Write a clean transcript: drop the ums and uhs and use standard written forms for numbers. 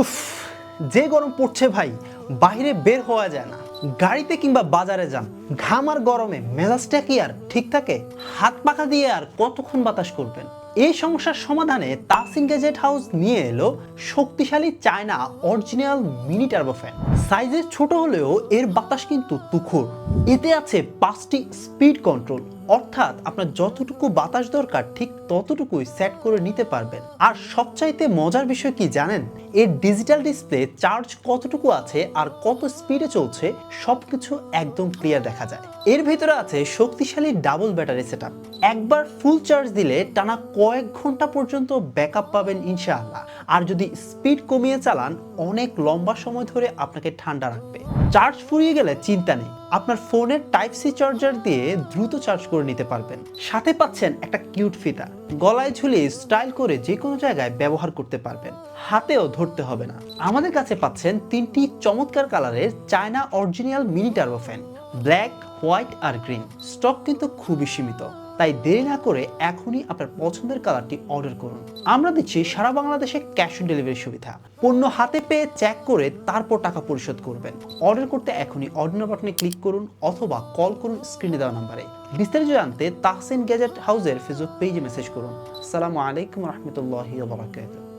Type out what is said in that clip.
উফ, যে গরম পড়ছে ভাই, বাইরে বের হওয়া যায় না। গাড়িতে কিংবা বাজারে যান, ঘাম আর গরমে মেজাজটা কি আর ঠিক থাকে? হাত পাখা দিয়ে আর কতক্ষণ বাতাস করবেন? এই সমস্যার সমাধানে তাহসিন গ্যাজেট হাউস নিয়ে এলো শক্তিশালী China original mini turbo fan. সাইজে ছোট হলেও এর বাতাস কিন্তু তুখুর। এতে আছে 5টি স্পিড কন্ট্রোল, অর্থাৎ আপনার যতটুকু বাতাস দরকার ঠিক ততটুকুই সেট করে নিতে পারবেন। আর সবচাইতে মজার বিষয় কি জানেন? এর ডিজিটাল ডিসপ্লে চার্জ কতটুকু আছে আর কত স্পিডে চলছে সবকিছু একদম ক্লিয়ার দেখা যায়। এর ভিতরে আছে শক্তিশালী ডাবল ব্যাটারি সেটআপ। একবার ফুল চার্জ দিলে টানা কয়েক ঘন্টা পর্যন্ত ব্যাকআপ পাবেন ইনশাআল্লাহ। আর যদি স্পিড কমিয়ে চালান, অনেক লম্বা সময় ধরে আপনাকে ঠান্ডা রাখবে। চার্জ ফুরিয়ে গেলে চিন্তা নেই, আপনার ফোনের টাইপ সি চার্জার দিয়ে দ্রুত চার্জ করে নিতে পারবেন। সাথে পাচ্ছেন একটা কিউট ফিতা, গলায় ঝুলিয়ে স্টাইল করে যে কোনো জায়গায় ব্যবহার করতে পারবেন, হাতেও ধরতে হবে না। আমাদের কাছে পাচ্ছেন 3টি চমৎকার কালারের China original mini turbo fan, black, white আর গ্রিন। স্টক কিন্তু খুবই সীমিত, তাই দেরি না করে এখনই আপনার পছন্দের কালারটি অর্ডার করুন। আমরা দিচ্ছি সারা বাংলাদেশে ক্যাশ অন ডেলিভারি সুবিধা। পণ্য হাতে পেয়ে চেক করে তারপর টাকা পরিশোধ করবেন। অর্ডার করতে এখনই অর্ডার বাটনে ক্লিক করুন অথবা কল করুন স্ক্রিনে দেওয়া নাম্বারে। বিস্তারিত জানতে তাহসিন গ্যাজেট হাউসের ফেসবুক পেজে মেসেজ করুন। আসসালামু আলাইকুম রহমতুল্লাহি ওয়া বারাকাতুহু।